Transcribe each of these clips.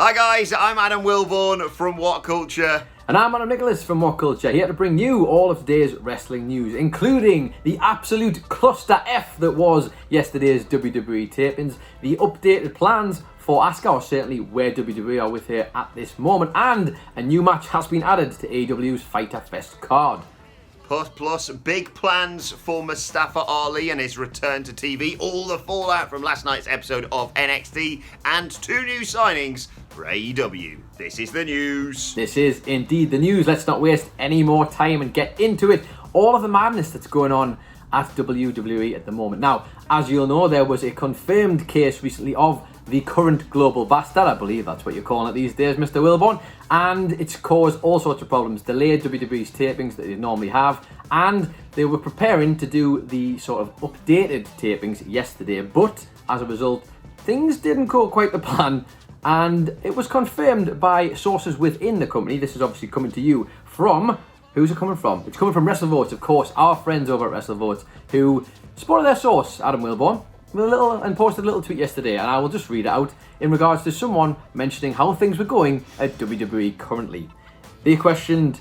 Hi guys, I'm Adam Wilborn from WhatCulture. And I'm Adam Nicholas from WhatCulture, here to bring you all of today's wrestling news, including the absolute ClusterF that was yesterday's WWE tapings, the updated plans for Asuka, or certainly where WWE are with her at this moment, and a new match has been added to AEW's Fyter Fest card. Plus, big plans for Mustafa Ali and his return to TV, all the fallout from last night's episode of NXT, and 2 new signings for AEW. This is the news. This is indeed the news. Let's not waste any more time and get into it. All of the madness that's going on at WWE at the moment. Now, as you'll know, there was a confirmed case recently of the current global bastard, I believe that's what you're calling it these days, Mr. Wilborn, and it's caused all sorts of problems, delayed WWE's tapings that they normally have, and they were preparing to do the sort of updated tapings yesterday, but as a result, things didn't go quite to plan, and it was confirmed by sources within the company. This is obviously coming to you from, who's it coming from? It's coming from WrestleVotes, of course, our friends over at WrestleVotes, who spotted their source, Adam Wilborn, and posted a little tweet yesterday, and I will just read it out in regards to someone mentioning how things were going at WWE currently. They questioned,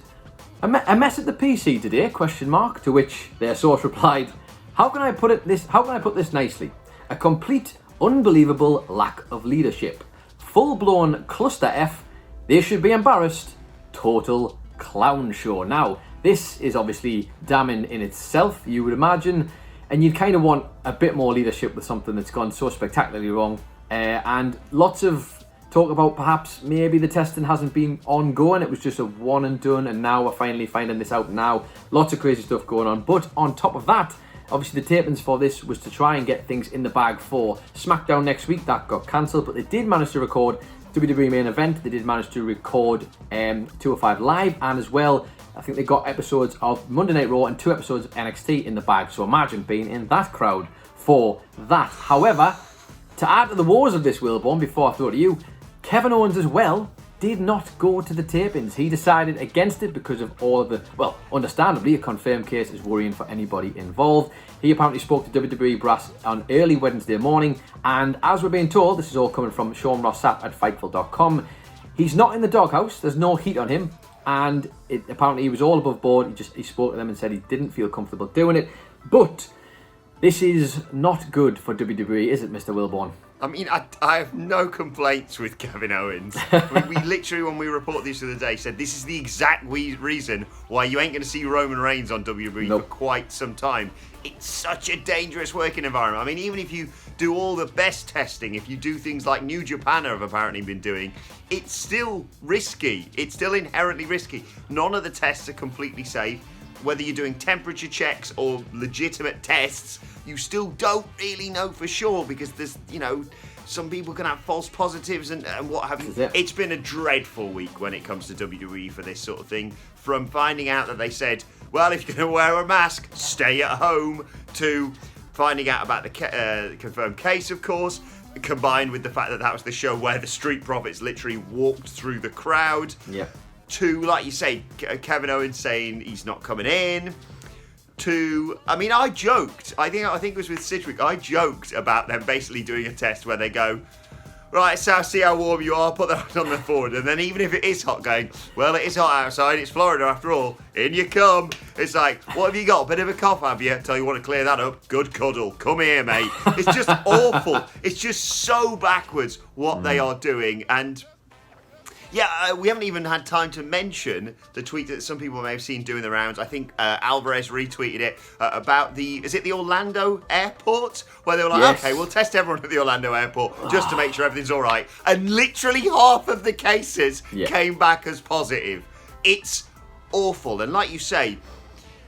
a mess at the PC today, ? To which their source replied, how can I put this nicely? A complete, unbelievable lack of leadership. Full-blown ClusterF. They should be embarrassed. Total clown show. Now, this is obviously damning in itself, you would imagine, and you'd kind of want a bit more leadership with something that's gone so spectacularly wrong. And lots of talk about perhaps maybe the testing hasn't been ongoing. It was just a one and done, and now we're finally finding this out now. Lots of crazy stuff going on. But on top of that, obviously the tapings for this was to try and get things in the bag for SmackDown next week. That got cancelled, but they did manage to record WWE main event. They did manage to record 205 Live, and as well, I think they got episodes of Monday Night Raw and 2 episodes of NXT in the bag. So imagine being in that crowd for that. However, to add to the woes of this, Wilborn, before I throw it to you, Kevin Owens as well did not go to the tapings. He decided against it because of all of the, well, understandably, a confirmed case is worrying for anybody involved. He apparently spoke to WWE brass on early Wednesday morning, and as we're being told, this is all coming from Sean Ross Sapp at Fightful.com, he's not in the doghouse, there's no heat on him, and apparently he was all above board. He spoke to them and said he didn't feel comfortable doing it, but this is not good for WWE, is it, Mr. Wilborn? I mean, I have no complaints with Kevin Owens. we literally, when we reported this the other day, said this is the exact reason why you ain't going to see Roman Reigns on WWE for quite some time. It's such a dangerous working environment. I mean, even if you do all the best testing, if you do things like New Japan have apparently been doing, it's still risky. It's still inherently risky. None of the tests are completely safe. Whether you're doing temperature checks or legitimate tests, you still don't really know for sure because there's, some people can have false positives and what have you. It's been a dreadful week when it comes to WWE for this sort of thing. From finding out that they said, well, if you're going to wear a mask, stay at home, to finding out about the confirmed case, of course, combined with the fact that was the show where the Street Profits literally walked through the crowd. Yeah. To, like you say, Kevin Owens saying he's not coming in. To, I mean, I joked. I think it was with Sidgwick. I joked about them basically doing a test where they go, right, so I'll see how warm you are, put that on the forward. And then even if it is hot, going, well, it is hot outside. It's Florida after all. In you come. It's like, what have you got? A bit of a cough, have you? Tell you want to clear that up. Good cuddle. Come here, mate. It's just awful. It's just so backwards what they are doing. And yeah, we haven't even had time to mention the tweet that some people may have seen doing the rounds. I think Alvarez retweeted it about is it the Orlando airport? Where they were like, okay, we'll test everyone at the Orlando airport just to make sure everything's all right. And literally half of the cases came back as positive. It's awful. And like you say,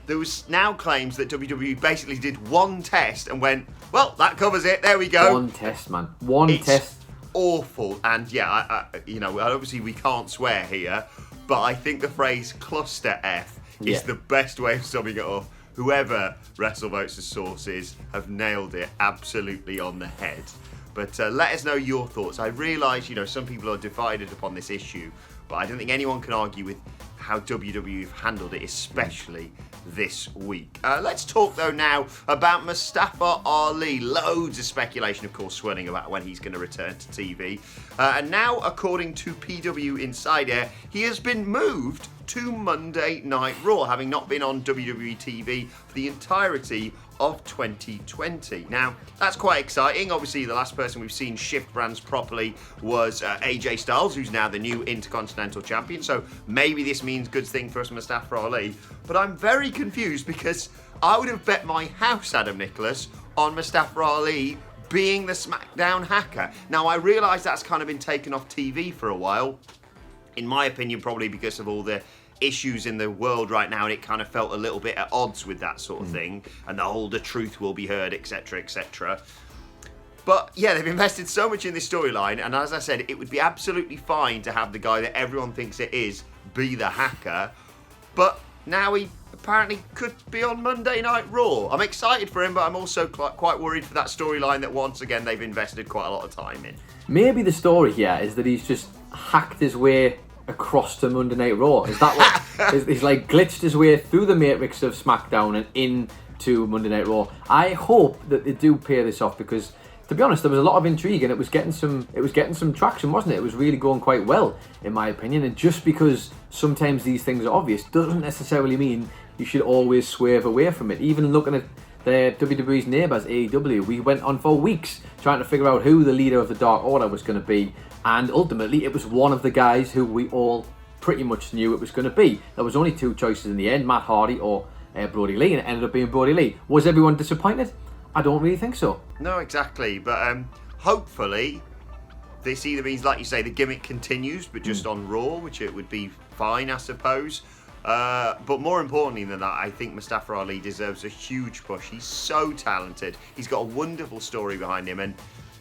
there was now claims that WWE basically did one test and went, well, that covers it. There we go. One test, man. One test. Awful. And yeah, obviously we can't swear here, but I think the phrase ClusterF is the best way of summing it up. Whoever WrestleVotes' sources have nailed it absolutely on the head. But let us know your thoughts. I realise, some people are divided upon this issue, but I don't think anyone can argue with how WWE have handled it, especially this week. Let's talk though now about Mustafa Ali. Loads of speculation, of course, swirling about when he's going to return to TV. And now, according to PW Insider, he has been moved to Monday Night Raw, having not been on WWE TV for the entirety of 2020. Now, that's quite exciting. Obviously, the last person we've seen shift brands properly was AJ Styles, who's now the new Intercontinental Champion. So maybe this means good thing for us, Mustafa Ali. But I'm very confused because I would have bet my house, Adam Nicholas, on Mustafa Ali being the SmackDown hacker. Now, I realise that's kind of been taken off TV for a while. In my opinion, probably because of all the issues in the world right now, and it kind of felt a little bit at odds with that sort of thing, and the whole "the truth will be heard," etc., etc. But yeah, they've invested so much in this storyline, and as I said, it would be absolutely fine to have the guy that everyone thinks it is be the hacker, but now he apparently could be on Monday Night Raw. I'm excited for him, but I'm also quite worried for that storyline that once again they've invested quite a lot of time in. Maybe the story here is that he's just hacked his way across to Monday Night Raw. Is that what? He's like glitched his way through the matrix of SmackDown and into Monday Night Raw. I hope that they do pay this off, because to be honest, there was a lot of intrigue and it was getting some traction, wasn't it? It was really going quite well, in my opinion. And just because sometimes these things are obvious doesn't necessarily mean you should always swerve away from it. Even looking at the WWE's neighbours, AEW, we went on for weeks trying to figure out who the leader of the Dark Order was going to be, and ultimately it was one of the guys who we all pretty much knew it was going to be. There was only two choices in the end, Matt Hardy or Brody Lee, and it ended up being Brody Lee. Was everyone disappointed? I don't really think so. No, exactly, but hopefully this either means, like you say, the gimmick continues, but just on Raw, which it would be fine, I suppose. But more importantly than that, I think Mustafa Ali deserves a huge push. He's so talented. He's got a wonderful story behind him. And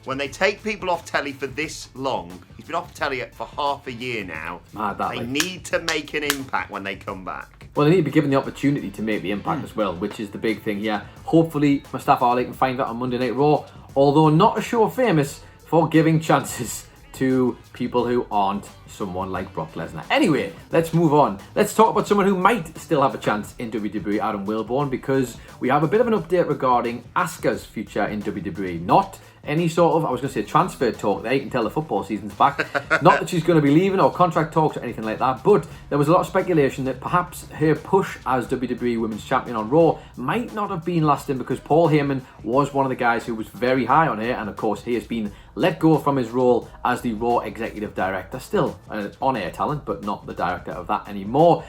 when they take people off telly for this long, he's been off telly for half a year now. They need to make an impact when they come back. Well, they need to be given the opportunity to make the impact as well, which is the big thing here. Hopefully, Mustafa Ali can find that on Monday Night Raw, although not a show famous for giving chances to people who aren't someone like Brock Lesnar. Anyway, let's move on. Let's talk about someone who might still have a chance in WWE, Adam Wilborn, because we have a bit of an update regarding Asuka's future in WWE. Not any sort of, I was going to say transfer talk there, you can tell the football season's back. Not that she's going to be leaving or contract talks or anything like that, but there was a lot of speculation that perhaps her push as WWE Women's Champion on Raw might not have been lasting, because Paul Heyman was one of the guys who was very high on her, and of course he has been let go from his role as the Raw Executive Director. Still an on-air talent, but not the director of that anymore.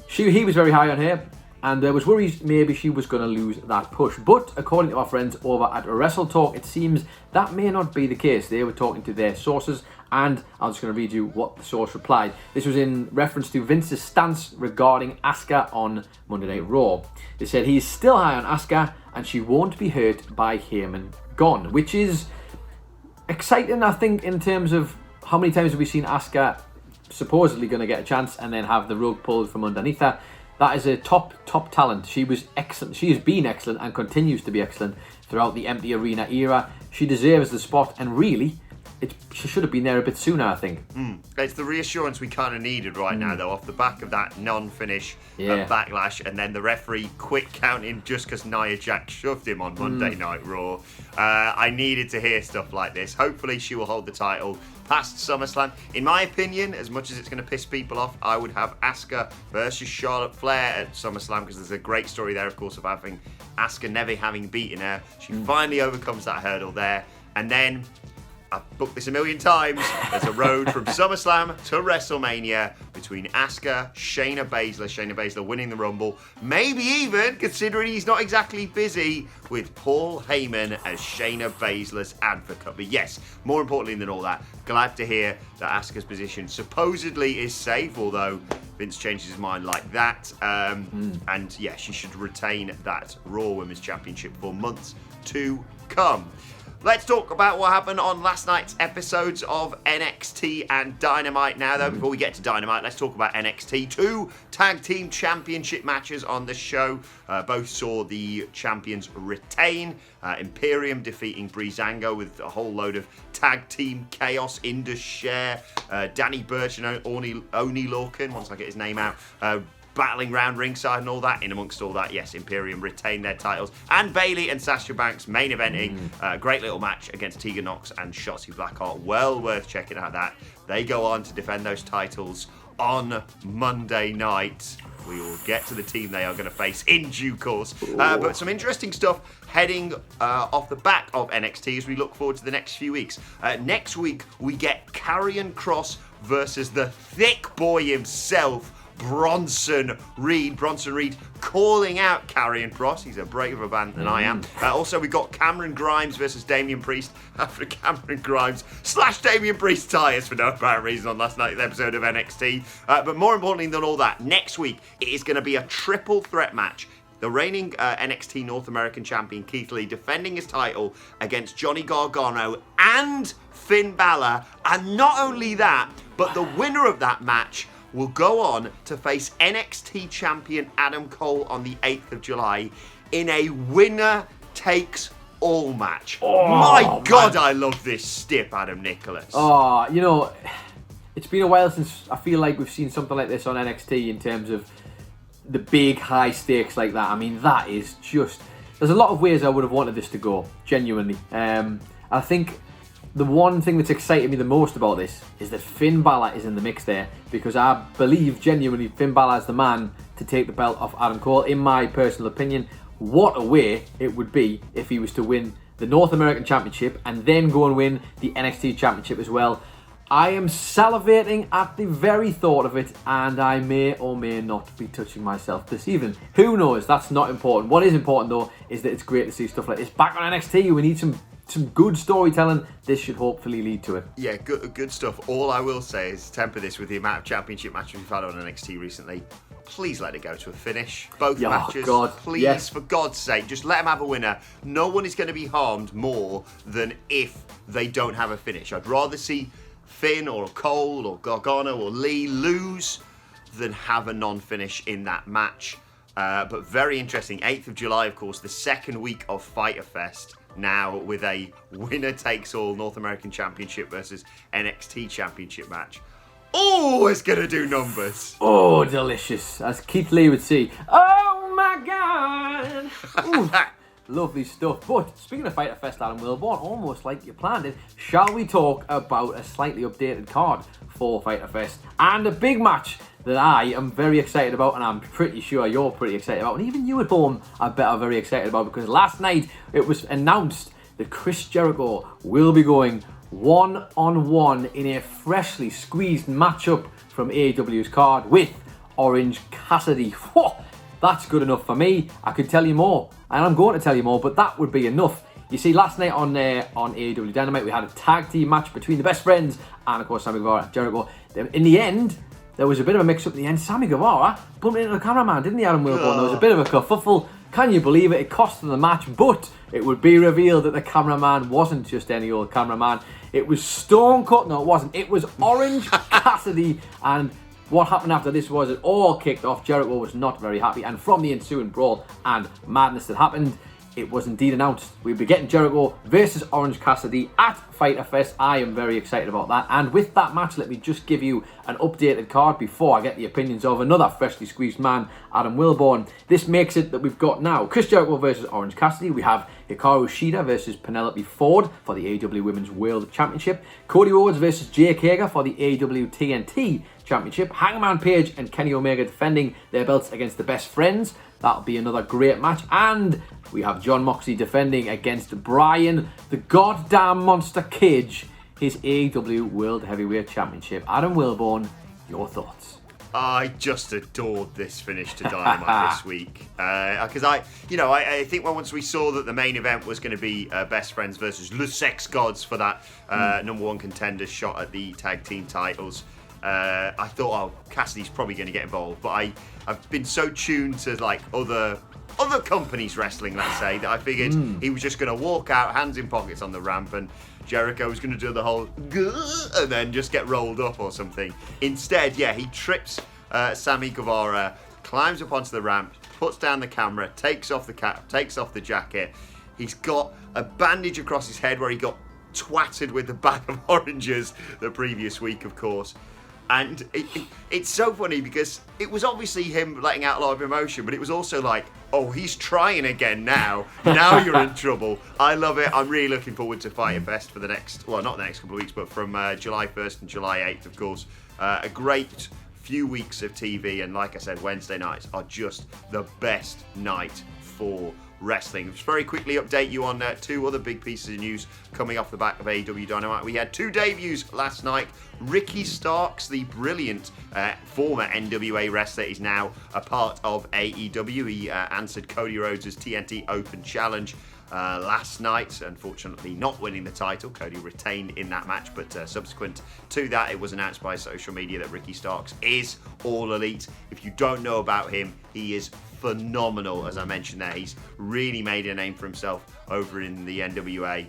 He was very high on her, and there was worries maybe she was going to lose that push. But according to our friends over at Wrestle Talk, it seems that may not be the case. They were talking to their sources, and I'm just going to read you what the source replied. This was in reference to Vince's stance regarding Asuka on Monday Night Raw. They said he's still high on Asuka, and she won't be hurt by Heyman gone, which is exciting, I think, in terms of how many times have we seen Asuka supposedly going to get a chance and then have the rug pulled from underneath her. That is a top talent. She was excellent. She has been excellent and continues to be excellent throughout the empty arena era. She deserves the spot, and really, she should have been there a bit sooner, I think. It's the reassurance we kind of needed right now, though, off the back of that non-finish Backlash, and then the referee quit counting just because Nia Jax shoved him on Monday Night Raw. I needed to hear stuff like this. Hopefully she will hold the title past SummerSlam. In my opinion, as much as it's going to piss people off, I would have Asuka versus Charlotte Flair at SummerSlam, because there's a great story there, of course, of having Asuka never having beaten her. She finally overcomes that hurdle there, and then I've booked this a million times. There's a road from SummerSlam to WrestleMania between Asuka, Shayna Baszler winning the Rumble, maybe even, considering he's not exactly busy, with Paul Heyman as Shayna Baszler's advocate. But yes, more importantly than all that, glad to hear that Asuka's position supposedly is safe, although Vince changes his mind like that. And yeah, she should retain that Raw Women's Championship for months to come. Let's talk about what happened on last night's episodes of NXT and Dynamite now, though. Before we get to Dynamite, let's talk about NXT. 2 tag team championship matches on the show. Both saw the champions retain. Imperium defeating Breezango with a whole load of tag team chaos. Indus Sher, Danny Burch and Oni Lorcan, once I get his name out, battling round ringside and all that. In amongst all that, yes, Imperium retained their titles. And Bayley and Sasha Banks main eventing. Great little match against Tegan Nox and Shotzi Blackheart. Well worth checking out that. They go on to defend those titles on Monday night. We will get to the team they are going to face in due course. But some interesting stuff heading off the back of NXT as we look forward to the next few weeks. Next week, we get Karrion Kross versus the thick boy himself, Bronson Reed. Bronson Reed calling out Karrion Kross. He's a braver man than I am. Also, we got Cameron Grimes versus Damian Priest after Cameron Grimes slashed Damian Priest's tyres for no apparent reason on last night's episode of NXT. But more importantly than all that, next week it is going to be a triple threat match. The reigning NXT North American champion Keith Lee defending his title against Johnny Gargano and Finn Balor. And not only that, but the winner of that match will go on to face NXT champion Adam Cole on the 8th of July in a winner-takes-all match. My God, I love this stip, Adam Nicholas. Oh, you know, it's been a while since I feel like we've seen something like this on NXT in terms of the big high stakes like that. I mean, that is just... There's a lot of ways I would have wanted this to go, genuinely. I think the one thing that's excited me the most about this is that Finn Balor is in the mix there, because I believe genuinely Finn Balor is the man to take the belt off Adam Cole. In my personal opinion, what a way it would be if he was to win the North American Championship and then go and win the NXT Championship as well. I am salivating at the very thought of it, and I may or may not be touching myself this evening. Who knows? That's not important. What is important though is that it's great to see stuff like this back on NXT. We need some good storytelling. This should hopefully lead to it. Yeah, good stuff. All I will say is temper this with the amount of championship matches we've had on NXT recently. Please let it go to a finish. Both matches. God. Please, yes. For God's sake, just let them have a winner. No one is going to be harmed more than if they don't have a finish. I'd rather see Finn or Cole or Gargano or Lee lose than have a non-finish in that match. But very interesting. 8th of July, of course, the second week of Fyter Fest. Now with a winner-takes-all North American Championship versus NXT Championship match. Oh, it's going to do numbers. Oh, delicious. As Keith Lee would say, oh my God. Lovely stuff. But speaking of Fyter Fest, Adam Wilborn, almost like you planned it, shall we talk about a slightly updated card for Fyter Fest and a big match that I am very excited about, and I'm pretty sure you're pretty excited about, and even you at home I bet are very excited about, because last night it was announced that Chris Jericho will be going one-on-one in a freshly squeezed matchup from AEW's card with Orange Cassidy. Whoa, that's good enough for me. I could tell you more, and I'm going to tell you more, but that would be enough. You see, last night on AEW Dynamite, we had a tag team match between the Best Friends and, of course, Sammy Guevara and Jericho. In the end, there was a bit of a mix-up in the end. Sammy Guevara bumped into the cameraman, didn't he, Adam Wilborn? There was a bit of a kerfuffle. Can you believe it? It cost them the match, but it would be revealed that the cameraman wasn't just any old cameraman. It was Stone Cold. No, it wasn't. It was Orange Cassidy. And what happened after this was it all kicked off. Jericho was not very happy. And from the ensuing brawl and madness that happened, it was indeed announced we'll be getting Jericho versus Orange Cassidy at Fyter Fest. I am very excited about that. And with that match, let me just give you an updated card before I get the opinions of another freshly squeezed man, Adam Wilborn. This makes it that we've got now Chris Jericho versus Orange Cassidy. We have Hikaru Shida versus Penelope Ford for the AEW Women's World Championship. Cody Rhodes versus Jake Hager for the AEW TNT Championship. Hangman Page and Kenny Omega defending their belts against the Best Friends. That'll be another great match. And we have Jon Moxley defending against Brian the goddamn Monster Cage, his AEW World Heavyweight Championship. Adam Wilborn, your thoughts? I just adored this finish to Dynamite this week. Because I think once we saw that the main event was going to be Best Friends versus Le Sex Gods for that number one contender shot at the tag team titles, I thought, Cassidy's probably going to get involved. But I've been so tuned to like other other company's wrestling, let's say, that I figured he was just going to walk out, hands in pockets on the ramp, and Jericho was going to do the whole and then just get rolled up or something. Instead, he trips Sammy Guevara, climbs up onto the ramp, puts down the camera, takes off the cap, takes off the jacket. He's got a bandage across his head where he got twatted with the bag of oranges the previous week, of course. And it's so funny because it was obviously him letting out a lot of emotion, but it was also like, oh, he's trying again now. Now you're in trouble. I love it. I'm really looking forward to Fyter Fest for the next, well, not the next couple of weeks, but from July 1st and July 8th, of course. A great few weeks of TV, and like I said, Wednesday nights are just the best night for wrestling. Just very quickly update you on two other big pieces of news coming off the back of AEW Dynamite. We had two debuts last night. Ricky Starks, the brilliant former NWA wrestler, is now a part of AEW. He answered Cody Rhodes' TNT Open Challenge last night, unfortunately not winning the title. Cody retained in that match, but subsequent to that, it was announced by social media that Ricky Starks is All Elite. If you don't know about him, he is phenomenal. As I mentioned there, he's really made a name for himself over in the NWA,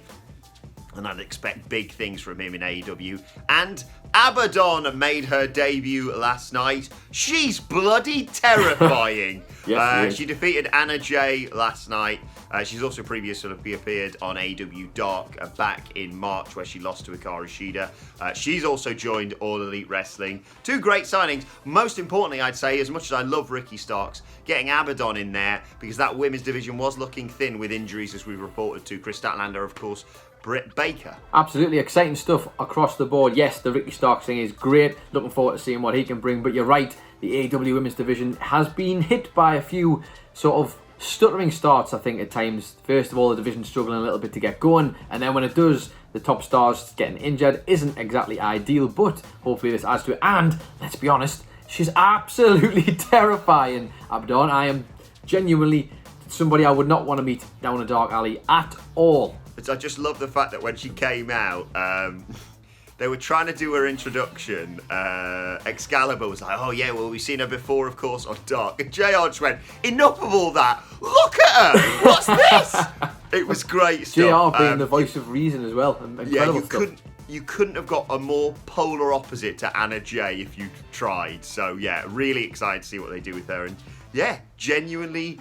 and I'd expect big things from him in AEW. And Abaddon made her debut last night. She's bloody terrifying. Yes, she defeated Anna Jay last night. She's also previously appeared on AEW Dark back in March, where she lost to Hikaru Shida. She's also joined All Elite Wrestling. Two great signings. Most importantly, I'd say, as much as I love Ricky Starks, getting Abaddon in there, because that women's division was looking thin with injuries, as we've reported to. Chris Statlander, of course, Britt Baker. Absolutely exciting stuff across the board. Yes, the Ricky Starks thing is great. Looking forward to seeing what he can bring. But you're right, the AEW Women's Division has been hit by a few sort of stuttering starts, I think, at times. First of all, the division's struggling a little bit to get going, and then when it does, the top stars getting injured isn't exactly ideal, but hopefully this adds to it. And, let's be honest, she's absolutely terrifying, Abaddon. I am genuinely somebody I would not want to meet down a dark alley at all. I just love the fact that when she came out, they were trying to do her introduction. Excalibur was like, oh yeah, well, we've seen her before, of course, on Dark. And JR just went, enough of all that. Look at her. What's this? It was great stuff. JR being the voice of reason as well. Incredible you couldn't have got a more polar opposite to Anna Jay if you tried. So yeah, really excited to see what they do with her. And yeah, genuinely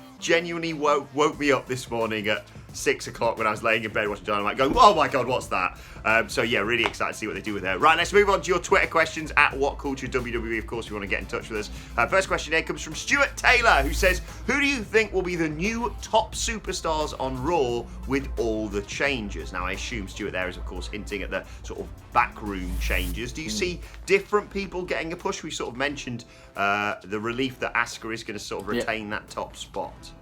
woke me up this morning at 6 o'clock when I was laying in bed watching Dynamite, going, oh my god, what's that? So yeah, really excited to see what they do with her. Right, let's move on to your Twitter questions at WhatCulture WWE. Of course, if you want to get in touch with us. First question here comes from Stuart Taylor, who says, who do you think will be the new top superstars on Raw with all the changes? Now, I assume Stuart there is, of course, hinting at the sort of backroom changes. Do you see different people getting a push? We sort of mentioned the relief that Asuka is going to sort of retain that top spot.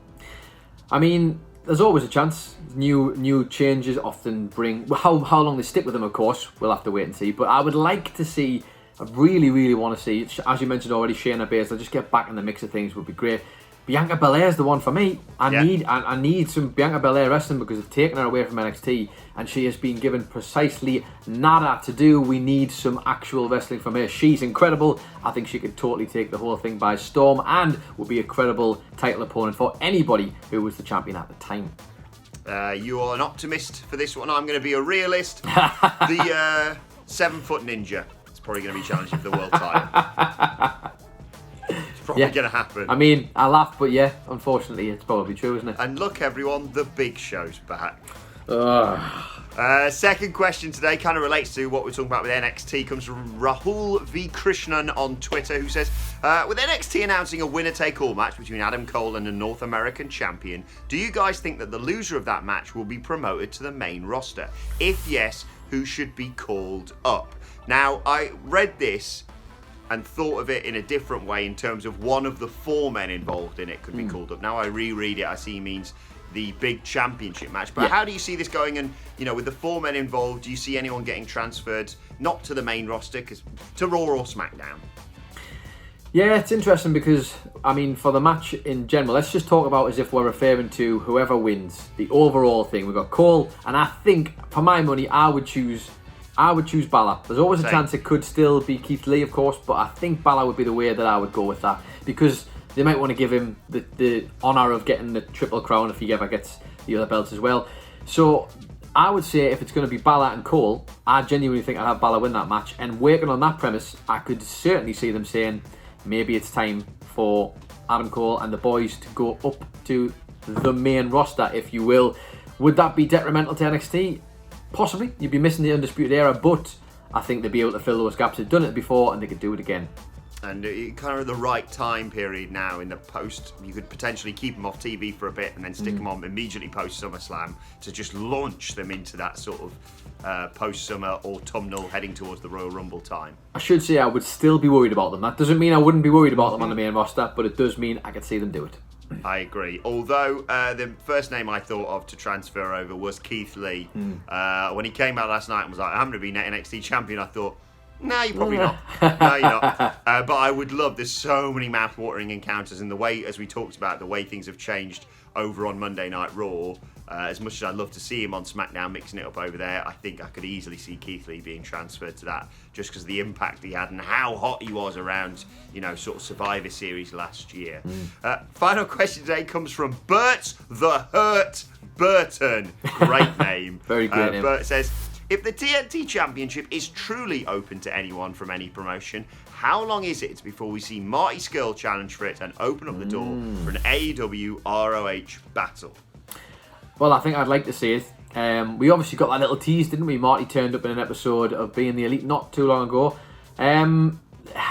I mean, there's always a chance. New changes often bring... Well, how long they stick with them, of course, we'll have to wait and see. But I would like to see... I really want to see, as you mentioned already, Shayna Baszler just get back in the mix of things would be great. Bianca Belair's the one for me. I need some Bianca Belair wrestling because they've taken her away from NXT and she has been given precisely nada to do. We need some actual wrestling from her. She's incredible. I think she could totally take the whole thing by storm and would be a credible title opponent for anybody who was the champion at the time. You are an optimist for this one. I'm going to be a realist. The 7-foot ninja is probably going to be challenging for the world title. Probably going to happen. I mean, I laugh, but yeah, unfortunately, it's probably true, isn't it? And look, everyone, the Big Show's back. Second question today kind of relates to what we're talking about with NXT. Comes from Rahul V. Krishnan on Twitter, who says, with NXT announcing a winner-take-all match between Adam Cole and the North American champion, do you guys think that the loser of that match will be promoted to the main roster? If yes, who should be called up? Now, I read this and thought of it in a different way in terms of one of the 4 men involved in it could be called up. Now I reread it, I see he means the big championship match. But how do you see this going? And, you know, with the 4 men involved, do you see anyone getting transferred, not to the main roster, to Raw or SmackDown? Yeah, it's interesting because, I mean, for the match in general, let's just talk about as if we're referring to whoever wins, the overall thing. We've got Cole, and I think, for my money, I would choose Bálor. There's always a chance it could still be Keith Lee, of course, but I think Bálor would be the way that I would go with that. Because They might want to give him the honour of getting the Triple Crown if he ever gets the other belts as well. So I would say if it's going to be Bálor and Cole, I genuinely think I'd have Bálor win that match. And working on that premise, I could certainly see them saying maybe it's time for Adam Cole and the boys to go up to the main roster, if you will. Would that be detrimental to NXT? Possibly. You'd be missing the Undisputed Era, but I think they'd be able to fill those gaps. They've done it before and they could do it again. And kind of the right time period now in the post. You could potentially keep them off TV for a bit and then stick them on immediately post SummerSlam to just launch them into that sort of post-summer autumnal heading towards the Royal Rumble time. I should say I would still be worried about them. That doesn't mean I wouldn't be worried about them on the main roster, but it does mean I could see them do it. I agree. Although the first name I thought of to transfer over was Keith Lee. When he came out last night and was like, I'm going to be NXT champion, I thought, no, you're probably not. No, you're not. But I would love, there's so many mouth-watering encounters, and the way, as we talked about, the way things have changed over on Monday Night Raw, as much as I'd love to see him on SmackDown mixing it up over there, I think I could easily see Keith Lee being transferred to that, just because of the impact he had and how hot he was around, sort of Survivor Series last year. Final question today comes from Bert the Hurt Burton. Great name. Very good name. Bert says, if the TNT Championship is truly open to anyone from any promotion, how long is it before we see Marty Scurll challenge for it and open up the door for an AEW ROH battle? Well, I think I'd like to see it. We obviously got that little tease, didn't we? Marty turned up in an episode of Being the Elite not too long ago.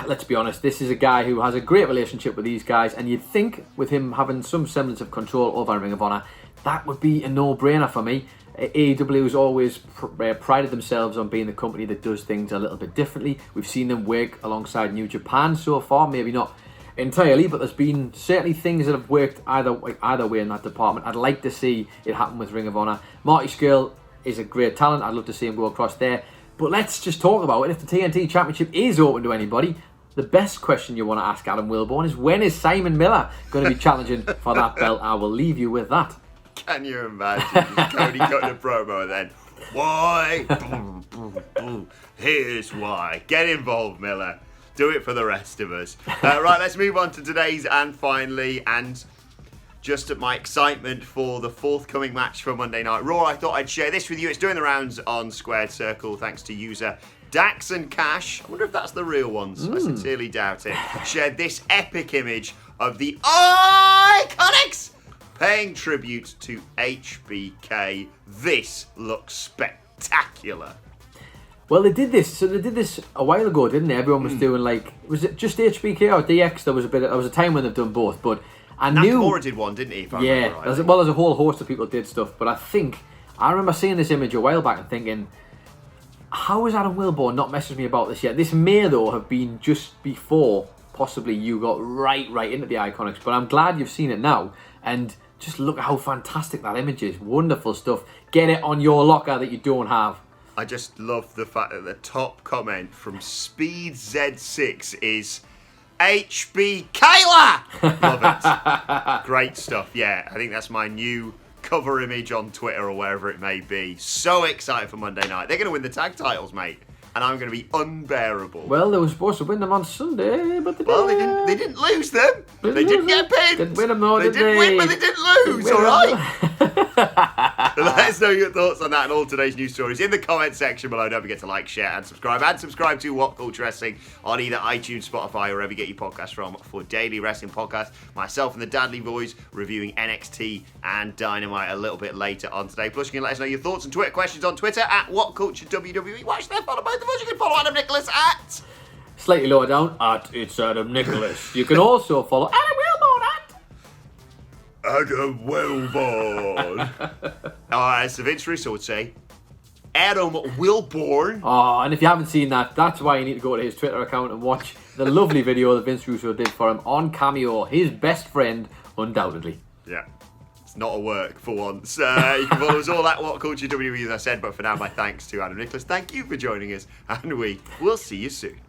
Let's be honest, this is a guy who has a great relationship with these guys, and you'd think with him having some semblance of control over Ring of Honor, that would be a no-brainer for me. AEW has always prided themselves on being the company that does things a little bit differently. We've seen them work alongside New Japan so far, maybe not entirely, but there's been certainly things that have worked either way in that department. I'd like to see it happen with Ring of Honor. Marty Scurll is a great talent. I'd love to see him go across there. But let's just talk about it. If the TNT Championship is open to anybody, the best question you want to ask Adam Wilborn is, when is Simon Miller going to be challenging for that belt? I will leave you with that. Can you imagine Cody cutting a promo and then, why? Boom, boom, boom. Here's why. Get involved, Miller. Do it for the rest of us. Right, let's move on to today's and finally, and just at my excitement for the forthcoming match for Monday Night Raw, I thought I'd share this with you. It's doing the rounds on Squared Circle thanks to user Dax and Cash. I wonder if that's the real ones. I sincerely doubt it. Shared this epic image of the Iconics paying tribute to HBK. This looks spectacular. Well, they did this a while ago, didn't they? Everyone was doing was it just HBK or DX? There was a time when they've done both, but I knew Nakamura did one, didn't he? If I remember right. There's a whole host of people did stuff, but I remember seeing this image a while back and thinking, how has Adam Wilborn not messaged me about this yet? This may though have been just before possibly you got right into the Iconics, but I'm glad you've seen it now, and just look at how fantastic that image is. Wonderful stuff. Get it on your locker that you don't have. I just love the fact that the top comment from Speed Z6 is HB Kayla! Love it. Great stuff. Yeah, I think that's my new cover image on Twitter or wherever it may be. So excited for Monday night. They're going to win the tag titles, mate. And I'm going to be unbearable. Well, they were supposed to win them on Sunday, but they didn't lose them. They didn't get pinned. Didn't win them though, They didn't win, but they didn't lose, alright? Let us know your thoughts on that and all today's news stories in the comment section below. Don't forget to like, share, and subscribe. And subscribe to WhatCulture Wrestling on either iTunes, Spotify, or wherever you get your podcasts from for daily wrestling podcasts. Myself and the Dudley Boys reviewing NXT and Dynamite a little bit later on today. Plus, you can let us know your thoughts and Twitter questions on Twitter at WhatCultureWWE. Watch there, follow both of us. You can follow Adam Nicholas at... Slightly lower down, at It's Adam Nicholas. You can also follow Adam Wilborn at... Adam Wilborn. As Vince Russo would say, Adam Wilborn. Oh, and if you haven't seen that, that's why you need to go to his Twitter account and watch the lovely video that Vince Russo did for him on Cameo, his best friend, undoubtedly. Yeah, it's not a work for once. You can follow us all at WhatCultureWWE, as I said, but for now, my thanks to Adam Nicholas. Thank you for joining us, and we will see you soon.